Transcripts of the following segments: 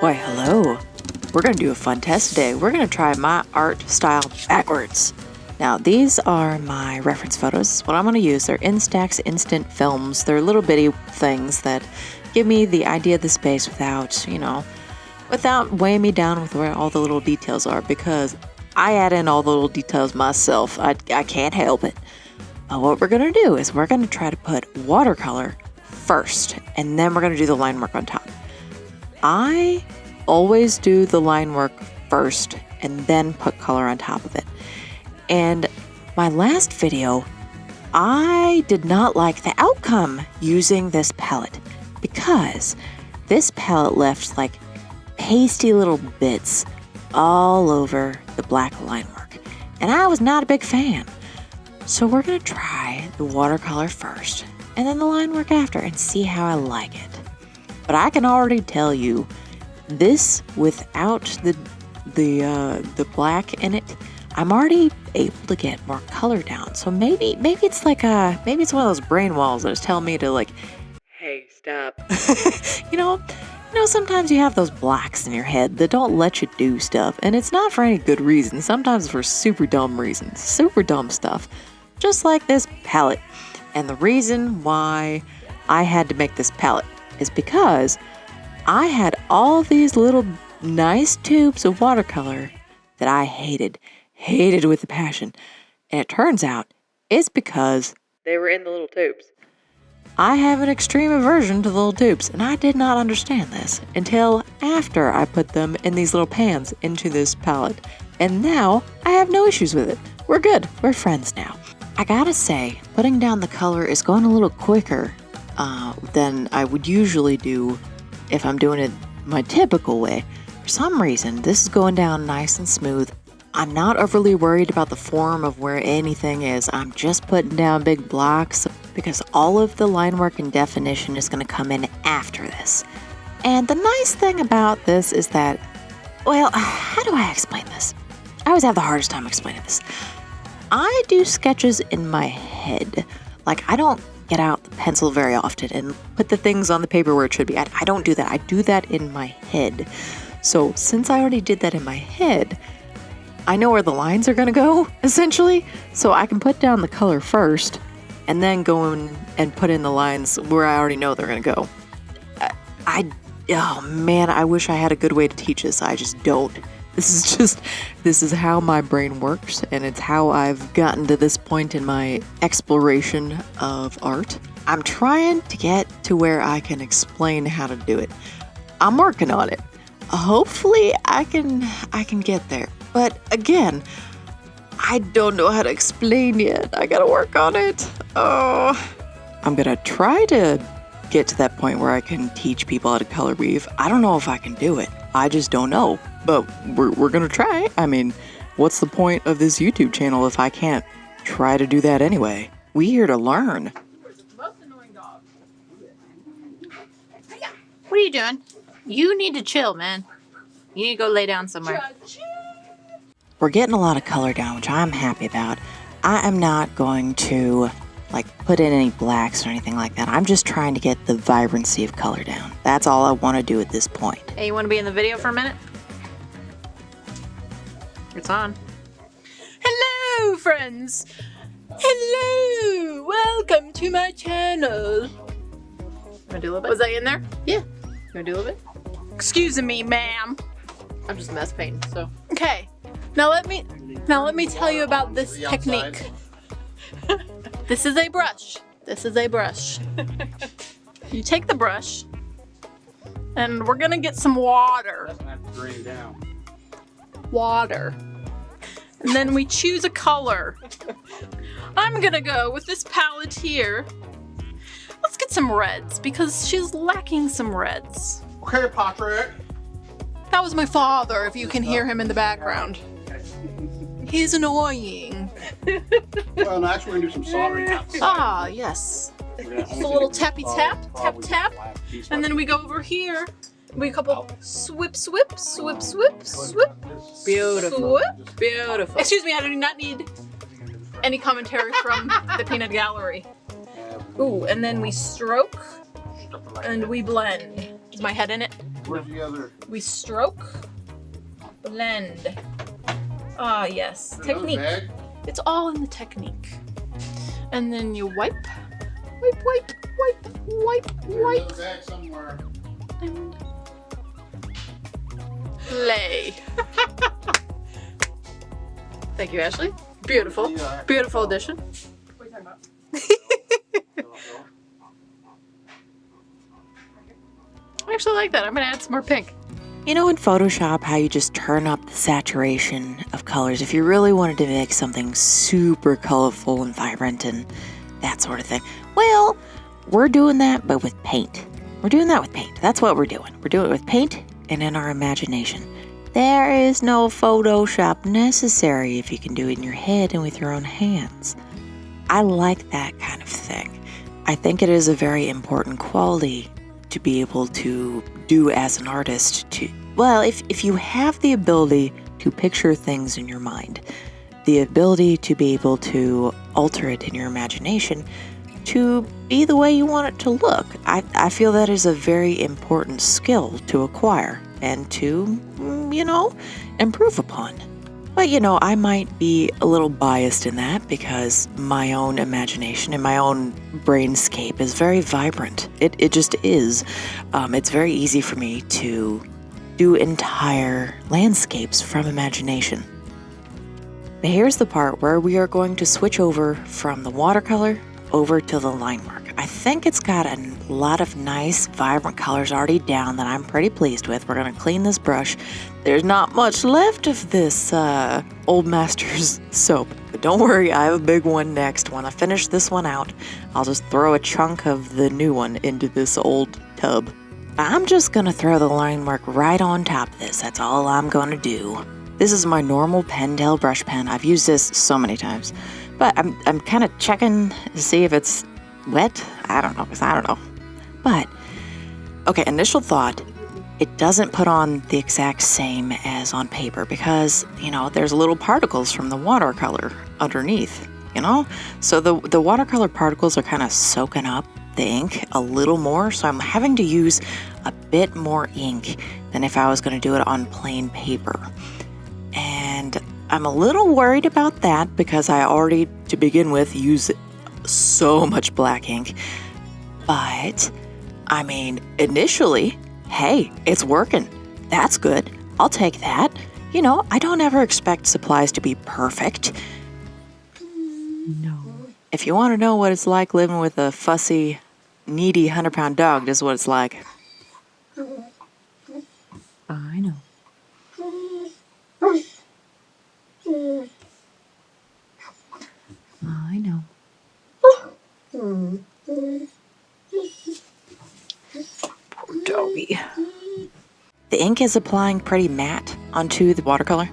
Why, hello. We're going to do a fun test today. We're going to try my art style backwards. Now, these are my reference photos. What I'm going to use, they're Instax instant films. They're little bitty things that give me the idea of the space without, without weighing me down with where all the little details are, because I add in all the little details myself. I can't help it. But what we're going to do is we're going to try to put watercolor first, and then we're going to do the line work on top. I always do the line work first and then put color on top of it. And my last video, I did not like the outcome using this palette, because this palette left like pasty little bits all over the black line work, and I was not a big fan. So we're going to try the watercolor first and then the line work after and see how I like it. But I can already tell you, this without the black in it, I'm already able to get more color down. So maybe it's like maybe it's one of those brain walls that is telling me to like, hey, stop. Sometimes you have those blocks in your head that don't let you do stuff, and it's not for any good reason. Sometimes for super dumb reasons, super dumb stuff, just like this palette. And the reason why I had to make this palette is because I had all these little nice tubes of watercolor that I hated with a passion. And it turns out it's because they were in the little tubes. I have an extreme aversion to the little tubes, and I did not understand this until after I put them in these little pans into this palette. And now I have no issues with it. We're good. We're friends now. I gotta say, putting down the color is going a little quicker than I would usually do if I'm doing it my typical way. For some reason, this is going down nice and smooth. I'm not overly worried about the form of where anything is. I'm just putting down big blocks because all of the line work and definition is going to come in after this. And the nice thing about this is that, well, how do I explain this? I always have the hardest time explaining this. I do sketches in my head. Like, I don't get out the pencil very often and put the things on the paper where it should be. I don't do that. I do that in my head. So since I already did that in my head, I know where the lines are going to go, essentially. So I can put down the color first and then go in and put in the lines where I already know they're going to go. Oh man, I wish I had a good way to teach this. I just don't. This is how my brain works, and it's how I've gotten to this point in my exploration of art. I'm trying to get to where I can explain how to do it. I'm working on it. Hopefully I can get there. But again, I don't know how to explain yet. I gotta work on it. Oh, I'm gonna try to get to that point where I can teach people how to color weave. I don't know if I can do it. I just don't know. But we're gonna try. I mean, what's the point of this YouTube channel if I can't try to do that anyway? We here to learn. Most annoying dog. What are you doing? You need to chill, man. You need to go lay down somewhere. We're getting a lot of color down, which I'm happy about. I am not going to put in any blacks or anything like that. I'm just trying to get the vibrancy of color down. That's all I want to do at this point. Hey, you want to be in the video for a minute? It's on. Hello, friends. Hello. Welcome to my channel. You want to do a little bit? Was I in there? Yeah. You want to do a little bit? Excuse me, ma'am. I'm just mess painting, so. Okay. Now let me tell you about this technique. This is a brush. This is a brush. You take the brush, and we're gonna get some water. Doesn't have to drain down. Water. And then we choose a color. I'm gonna go with this palette here. Let's get some reds, because she's lacking some reds. Okay, Patrick. That was my father, if you can hear him in the background. He's annoying. Well, next we're gonna do some soldering. Ah, yes. Just a little tappy tap, tap tap. And then we go over here. We couple swip, swip, swip, swip, swip. Beautiful. Swip. Beautiful. Excuse me, I do not need any commentary from the peanut gallery. Ooh, and then we stroke and we blend. Is my head in it? Where's the other? We stroke, blend. Ah, yes. Another Technique. bag? It's all in the technique. And then you wipe, wipe, wipe, wipe, wipe, There's wipe, another bag somewhere. and play. Thank you, Ashley. Beautiful. Yeah. Beautiful addition. What are you talking about? I actually like that. I'm going to add some more pink. You know in Photoshop how you just turn up the saturation of colors if you really wanted to make something super colorful and vibrant and that sort of thing? Well, we're doing that but with paint. We're doing that with paint. That's what we're doing. We're doing it with paint and in our imagination. There is no Photoshop necessary if you can do it in your head and with your own hands. I like that kind of thing. I think it is a very important quality to be able to do as an artist. If you have the ability to picture things in your mind, the ability to be able to alter it in your imagination to be the way you want it to look, I feel that is a very important skill to acquire and to, improve upon. But, I might be a little biased in that because my own imagination and my own brainscape is very vibrant. It just is. It's very easy for me to do entire landscapes from imagination. But here's the part where we are going to switch over from the watercolor over to the line work. I think it's got a lot of nice, vibrant colors already down that I'm pretty pleased with. We're going to clean this brush. There's not much left of this Old Masters soap. But don't worry, I have a big one next. When I finish this one out, I'll just throw a chunk of the new one into this old tub. I'm just going to throw the line work right on top of this. That's all I'm going to do. This is my normal Pentel brush pen. I've used this so many times. But I'm kind of checking to see if it's wet. I don't know. But, okay, initial thought, it doesn't put on the exact same as on paper because, there's little particles from the watercolor underneath, So the watercolor particles are kind of soaking up the ink a little more, so I'm having to use a bit more ink than if I was going to do it on plain paper. And I'm a little worried about that because I already, to begin with, use so much black ink. But, initially, hey, it's working. That's good. I'll take that. I don't ever expect supplies to be perfect. No. If you want to know what it's like living with a fussy, needy 100-pound dog, this is what it's like. I know. I know. Poor doggy. The ink is applying pretty matte onto the watercolor.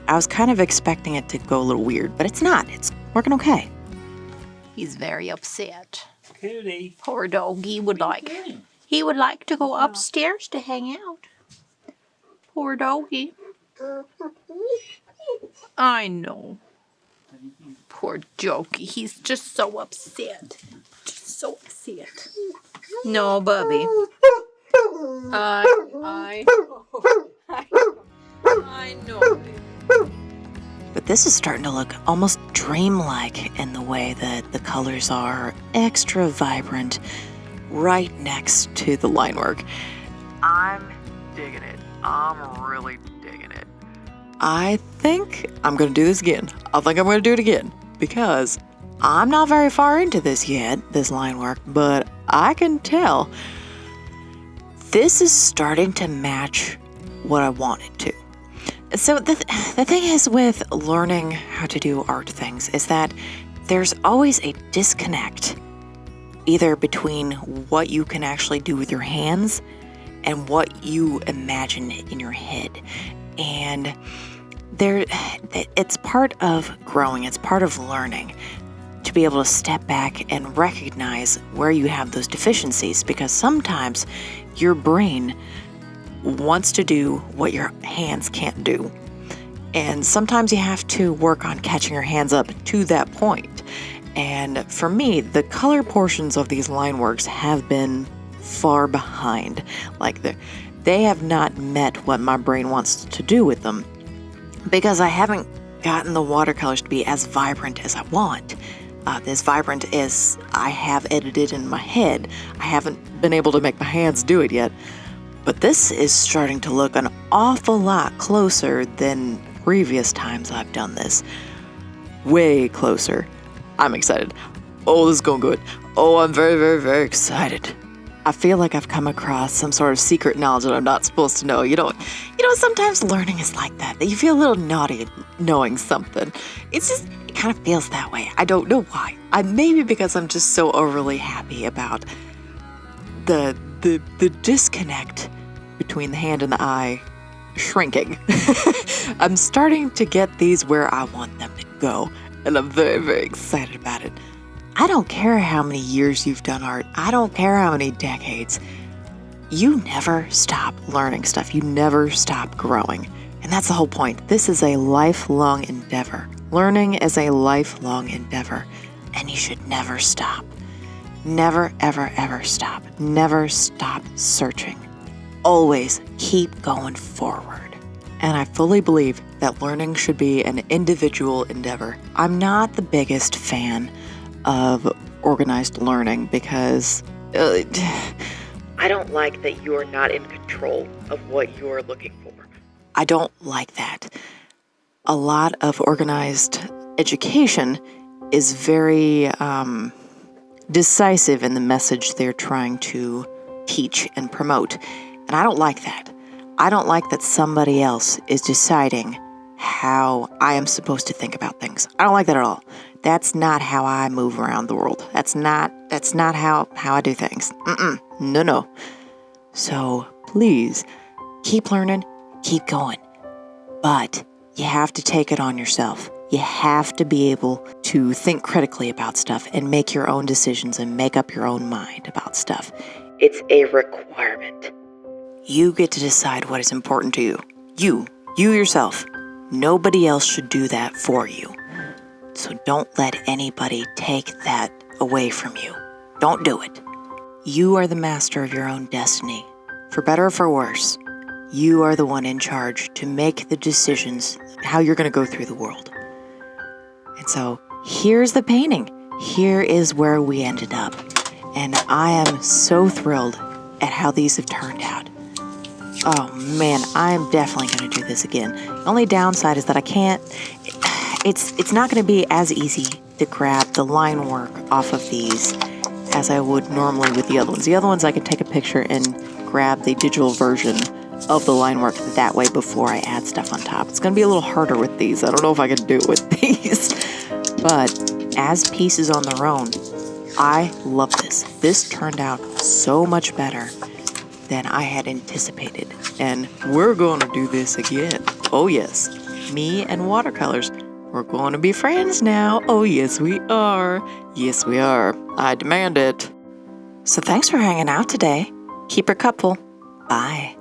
I was kind of expecting it to go a little weird, but it's not. It's working okay. He's very upset. Cootie. Poor doggy would like to go upstairs to hang out. Poor doggy. I know. Poor doggy. He's just so upset. No, Bubby. I know. But this is starting to look almost dreamlike in the way that the colors are extra vibrant right next to the line work. I'm digging it. I'm really digging it. I think I'm going to do this again. I think I'm going to do it again because I'm not very far into this yet, this line work, but I can tell this is starting to match what I want it to. So the thing is with learning how to do art things is that there's always a disconnect either between what you can actually do with your hands and what you imagine in your head. And it's part of growing, it's part of learning to be able to step back and recognize where you have those deficiencies, because sometimes your brain wants to do what your hands can't do. And sometimes you have to work on catching your hands up to that point. And for me, the color portions of these line works have been far behind. Like they have not met what my brain wants to do with them because I haven't gotten the watercolors to be as vibrant as I want. As vibrant as I have edited in my head. I haven't been able to make my hands do it yet. But this is starting to look an awful lot closer than previous times I've done this. Way closer. I'm excited. Oh, this is going good. Oh, I'm very, very, very excited. I feel like I've come across some sort of secret knowledge that I'm not supposed to know. You know, sometimes learning is like that you feel a little naughty at knowing something. It kind of feels that way. I don't know why. Maybe because I'm just so overly happy about the disconnect between the hand and the eye shrinking. I'm starting to get these where I want them to go, and I'm very, very excited about it. I don't care how many years you've done art. I don't care how many decades. You never stop learning stuff. You never stop growing. And that's the whole point. This is a lifelong endeavor. Learning is a lifelong endeavor, and you should never stop. Never, ever, ever stop. Never stop searching. Always keep going forward. And I fully believe that learning should be an individual endeavor. I'm not the biggest fan of organized learning because I don't like that you're not in control of what you're looking for. I don't like that. A lot of organized education is very decisive in the message they're trying to teach and promote. And I don't like that. I don't like that somebody else is deciding how I am supposed to think about things. I don't like that at all. That's not how I move around the world. That's not how I do things. No. So please, keep learning, keep going. But you have to take it on yourself. You have to be able to think critically about stuff and make your own decisions and make up your own mind about stuff. It's a requirement. You get to decide what is important to you. You yourself. Nobody else should do that for you. So don't let anybody take that away from you. Don't do it. You are the master of your own destiny. For better or for worse, you are the one in charge to make the decisions how you're going to go through the world. And so here's the painting. Here is where we ended up. And I am so thrilled at how these have turned out. Oh man, I'm definitely going to do this again. The only downside is that I can't, it's not going to be as easy to grab the line work off of these as I would normally with the other ones. The other ones I can take a picture and grab the digital version of the line work that way before I add stuff on top. It's going to be a little harder with these. I don't know if I can do it with these. But as pieces on their own, I love this. This turned out so much better than I had anticipated. And we're going to do this again. Oh yes, me and watercolors. We're going to be friends now. Oh yes, we are. Yes, we are. I demand it. So thanks for hanging out today. Keep her couple. Bye.